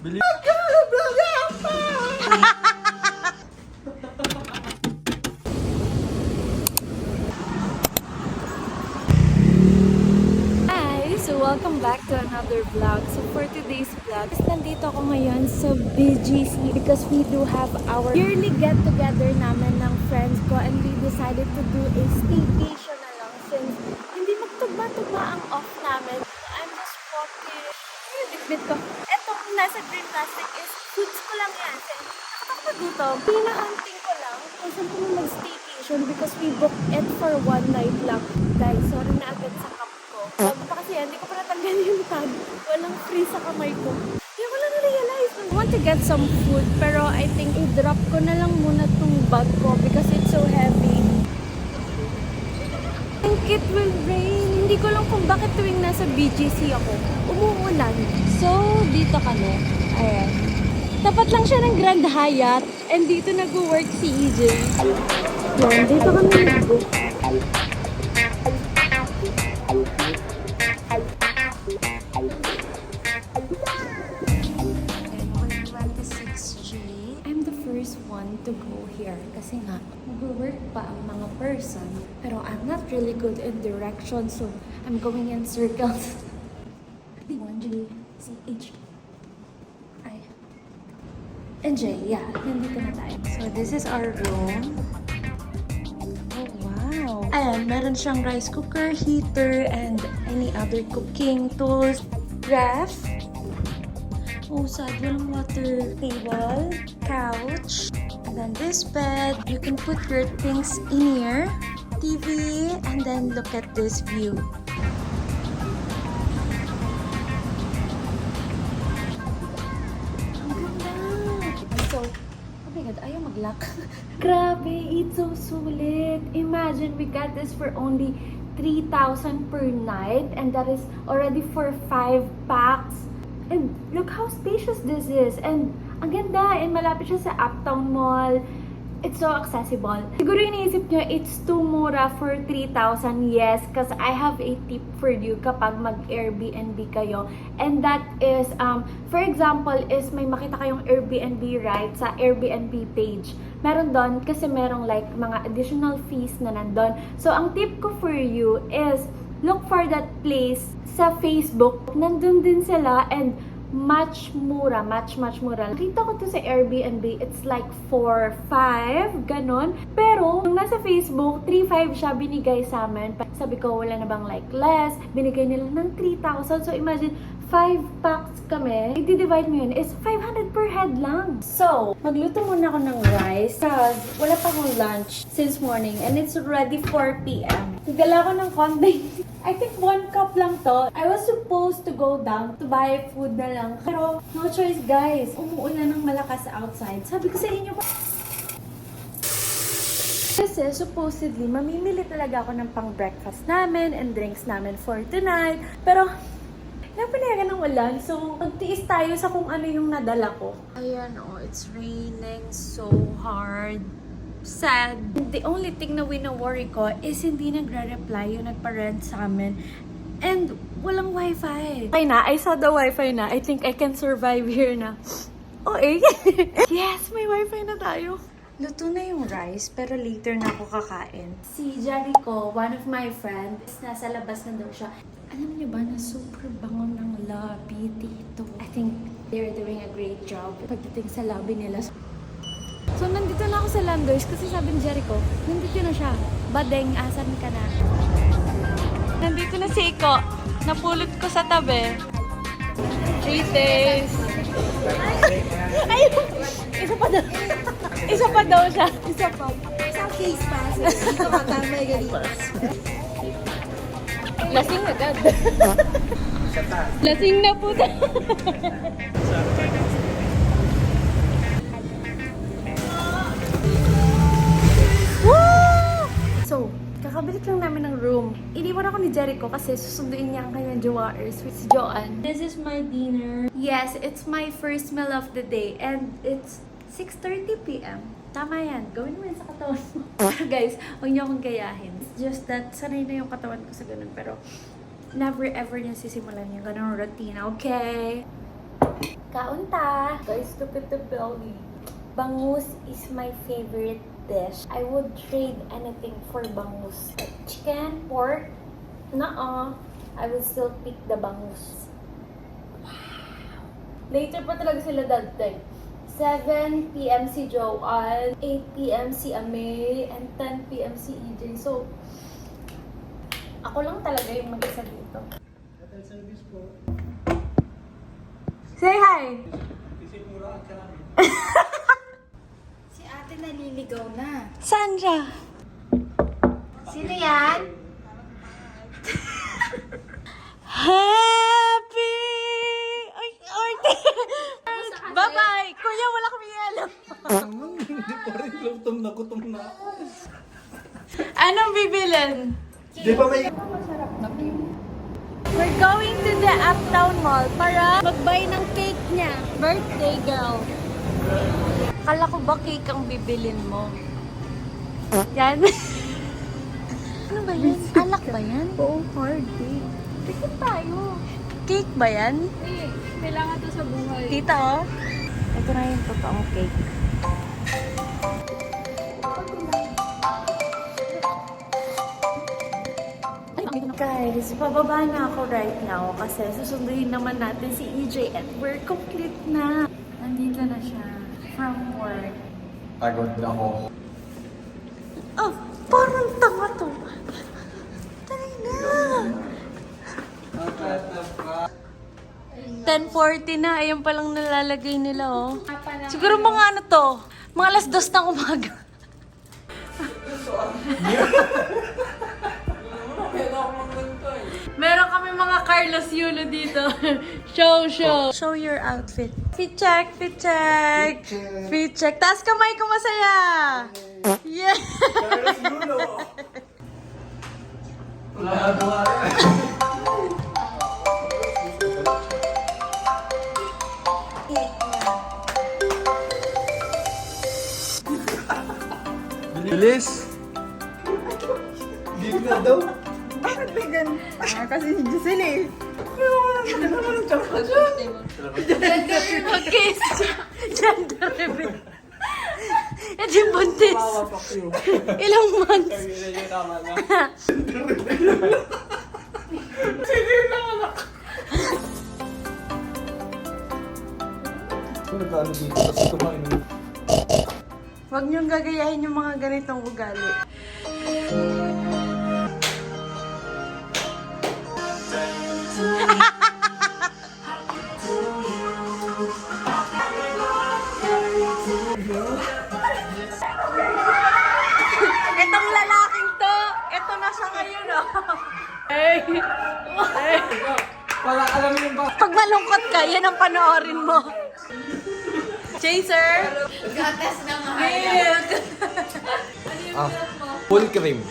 Bili. Hi! So welcome back to another vlog. So for today's vlog, nandito ako ngayon sa BGC because we do have our yearly get-together namin ng friends ko and we decided to do a staycation na lang since hindi magtugma-tugma ang off namin. I'm just walking. Yung bitbit ko. Etong nasa green plastic is foods ko lang yan. Nakakita dito, pinahunting ko lang kung saan kami mag-staycation because we booked it for one night lang. Guys, sorry na agad sa cup ko. Sabi pa kasi hindi ko pa natanggal yung tag. Walang free sa kamay ko. Hindi ko lang na-realize. I want to get some food pero I think i-drop ko na lang muna tong bag ko because it's so heavy. I think it will rain. Hindi ko lang kung bakit tuwing nasa BGC ako, umuulan. So, dito kami. Ayan. Tapat lang siya ng Grand Hyatt and dito nag-work si EJ. Yan, dito kami nag-book. 26G. I'm the first one to go here kasi nga, mag-work pa ang mga person. Pero I'm not really good in direction so I'm going in circles. D1G, CH. NJ, yeah, nandito na tayo. So, this is our room. Oh, wow. Ayan, meron siyang rice cooker, heater, and any other cooking tools. Ref. Oh, sad, walang water. Table, couch, and then this bed. You can put your things in here. TV, and then look at this view. Ayaw mag-lock. Grabe, it's so sulit. Imagine we got this for only 3,000 per night and that is already for 5 packs. And look how spacious this is. And ang ganda. And malapit siya sa Uptown Mall. It's so accessible. Siguro iniisip nyo, it's too mura for 3,000. Yes, because I have a tip for you kapag mag-Airbnb kayo. And that is, for example, is may makita kayong Airbnb, right, sa Airbnb page. Meron doon kasi merong like mga additional fees na nandun. So, ang tip ko for you is look for that place sa Facebook. Nandun din sila and much mura. Nakita ko to sa Airbnb, it's like 4-5, ganon. Pero, nung nasa Facebook, 3-5 siya binigay sa amin. Sabi ko, wala na bang like less? Binigay nila ng 3,000. So, imagine, 5 packs kami. I-divide mo yun, is 500 per head lang. So, magluto muna ako ng rice. Because wala pa akong lunch since morning and it's already 4 p.m. Nagdala ko ng konti. I think 1 cup lang to. I was supposed to go down to buy food na lang. Pero, no choice guys. Umuulan ng malakas outside. Sabi ko sa inyo pa. Kasi supposedly, mamimili talaga ako ng pang-breakfast namin and drinks namin for tonight. Pero, napanayagan ng ulan. So, magtiis tayo sa kung ano yung nadala ko. Ayan, oh, it's raining so hard. Sad. The only thing na wino-worry ko is hindi nagre-reply yung nagpa-rent sa amin. And walang wifi. Okay na, I saw the wifi na. I think I can survive here na. Oh, eh. Yes, may wifi na tayo. Luto na yung rice, pero later na ako kakain. Si Jericho, one of my friends, nasa labas na daw siya. Alam niyo ba na super bango ng lobby dito? I think they're doing a great job pagdating sa lobby nila. So, nandito na ako sa Landers kasi sabi ni Jericho, nandito na siya. Badeng, asan ka na? Nandito na si Iko. Napulot ko sa tabi. 3 days. Ayun! Isa pa daw. Isa pa daw siya. Isa pa. Sa face mask. Dito ka tayo may galipas. Lasing agad. Lasing na po tayo. So, kakabalik lang namin ng room. Iniwan ako ni Jericho kasi susunduin niya ang kanyang jowaers with si Joanne. This is my dinner. Yes, it's my first meal of the day and it's 6:30 p.m. Tama yan. Gawin mo yan sa katawan mo. Guys, huwag niyo akong gayahin. It's just that sanay na yung katawan ko sa ganun. Pero never ever niya sisimulan yung ganun routine, okay? Kaunta! Guys, Tupitupilli. Bangus is my favorite dish. I would trade anything for bangus. Like chicken, pork, I will still pick the bangus. Wow! Later pa talaga sila dadating. 7 p.m. si Joanne, 8 p.m. si Ame, and 10 p.m. si EJ. So, ako lang talaga yung mag-isa dito. Hotel service po. Say hi! Si ate naliligaw na. Sandra! Sino yan? Happy! Ay, arte! Bye-bye! Kuya, wala kami alam. Hindi pa rin. Gutom na ako. Anong bibilin? Di ba may... We're going to the Uptown Mall para mag-buy ng cake niya. Birthday girl. Kala ko ba cake ang bibilin mo? Yan. Ano ba yan? Alak ba yan? Oo, hard cake. Tikit tayo. Cake ba yan? Kailangan to sa buhay. Tita, oh. Ito na yung totoong cake. Guys, pababa na ako right now kasi susunduin naman natin si EJ at we're complete na. Nandito na siya from work. Pagod ako. Oh, parang tanga to. Tara na. 10:40 na, ayun palang nalalagay nila, oh. Siguro mga ano to, mga alas 2 ng umaga. Meron kami mga Carlos Yulo dito. Show your outfit. Fit check, fit check. Fit check. Taas kamay ko masaya. Yeah. Carlos Yulo! Bilis! Big na daw. Bakit vegan? Kasi si Giselle eh. Mag-kiss. Gender reveal. Ito yung buntis. Ilang months? Nagkano dito kasi kumain. Huwag niyong gagayahin yung mga ganitong ugali. Itong lalaking to, ito na siya ngayon, oh. Hey! Para alam mo ba? Pag malungkot ka, yan ang panoorin mo. Chaser! Gatas na nga. Milk! Full cream.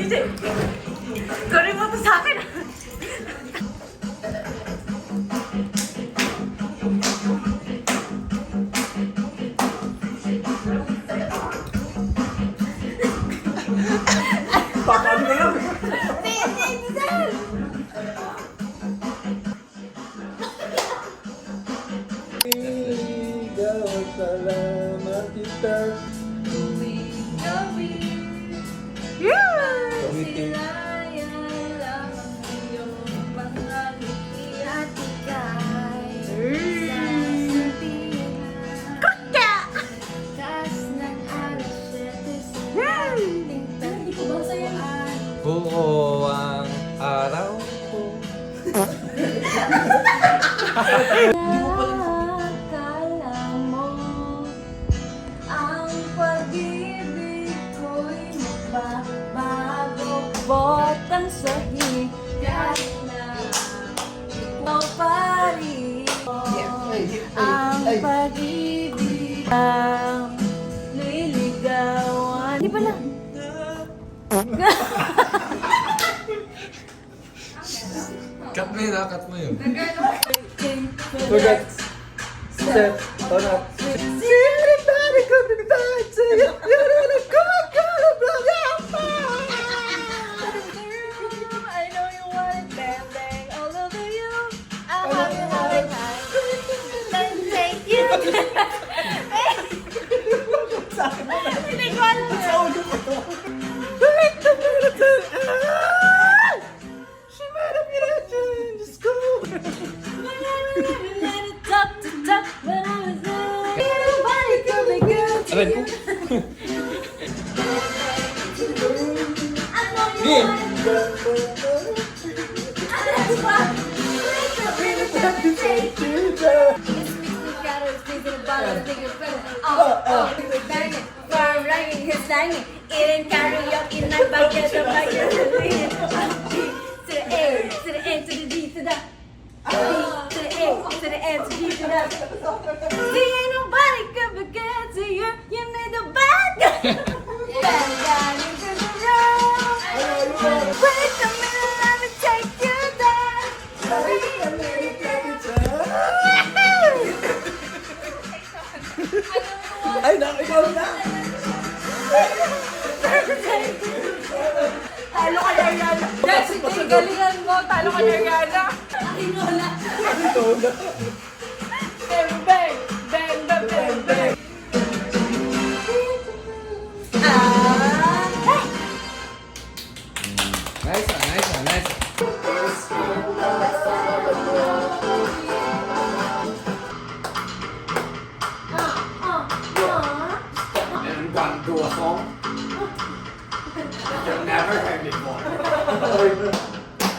Ije! Gawin mo to sa akin! Pakali na lang! Ikaw, salamat kita. Kawitin. Buo ang araw ko. Akala mo ang pag-ibig ko'y magbabago. Botang sa higat na ikaw pa rin. Ang pag-ibig ang liligawan. Di ba lang? Cut mo yun, cut mo yun. Forget. Ito na. Everybody come to die to you. You're gonna come on, blah, I know you want it, bang, bang, all over you. I'm having a hard time. Let's take you. Hindi ko alam yun. She made a miracle in the school. Aray ko. Eating karaoke night by the to the A, to the N, to the D, to the to the A, to the N, to the D, to the see, ain't nobody could get to you. You need the bad guy. Bad guy into the room. Wait a minute, let me take you there. Ay, ikaw na. Talo ka na yan. Jessica, galingan mo. Talo ka na yan. Tinola. Ikaw na. Bang, bang. Bang, bang, bang, bang. Nice. And one do a song that you've never heard before.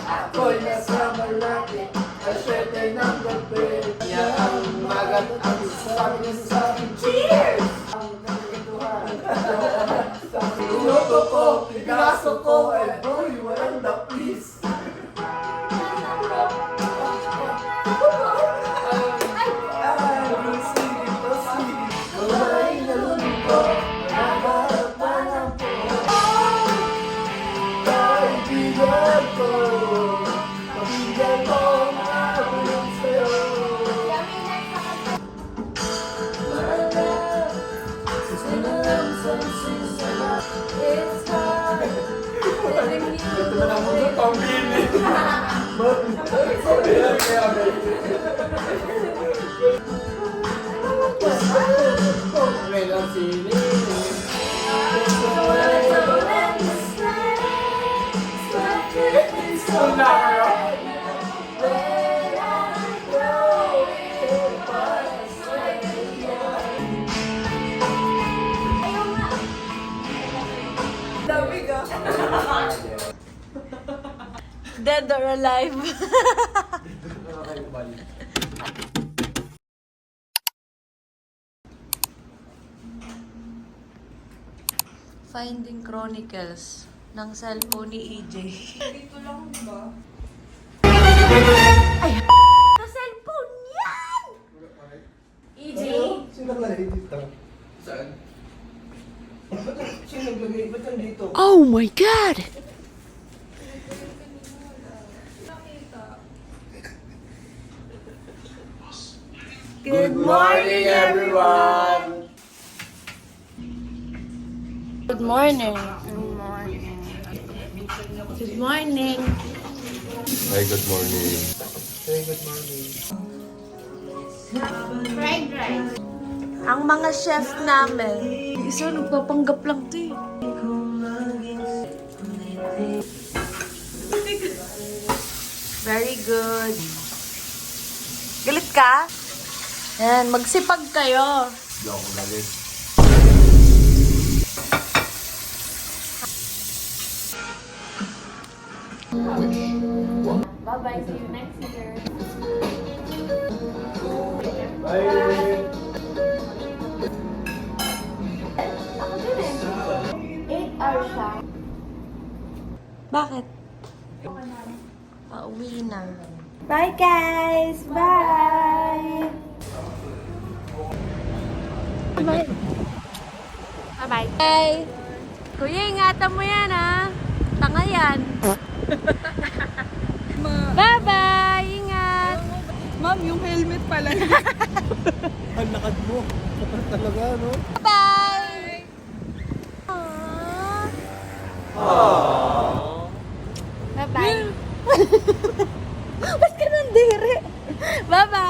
Ako'y nasa malapit, asyete ng gabi. Niya ang magat ang sabi niya sa akin, cheers! Ang kanituhan, inuto ko, pinaso ko, ay boy, walang the please. Ito na mo sa pambili. May lang sili. Dead or alive? Finding Chronicles ng cellphone ni EJ. Dito lang, di ba? Ay, sa cellphone yan! EJ? Sino naglagay dito? Saan? Sino naglagay? Ba't nandito? Oh my God! Good morning, everyone! Good morning. Good morning. Good morning. Hi, good morning. Hey, good morning. Fried rice. Ang mga chef namin, isa nagpapanggap lang to eh. Very good. Galit ka? Yan, magsipag kayo. Hindi ako galit. Bye-bye. See you next year. Bye! Ako din eh. 8 hours siya. Bakit? Pauwi na. Bye guys! Bye! Bye-bye. Bye! Kuya, ingatan mo yan ha. Tanga yan. Bye-bye! Ingat! Ma'am, yung helmet pala. talaga, no? Bye! Bye-bye. Ba't ka nandiri? Bye-bye!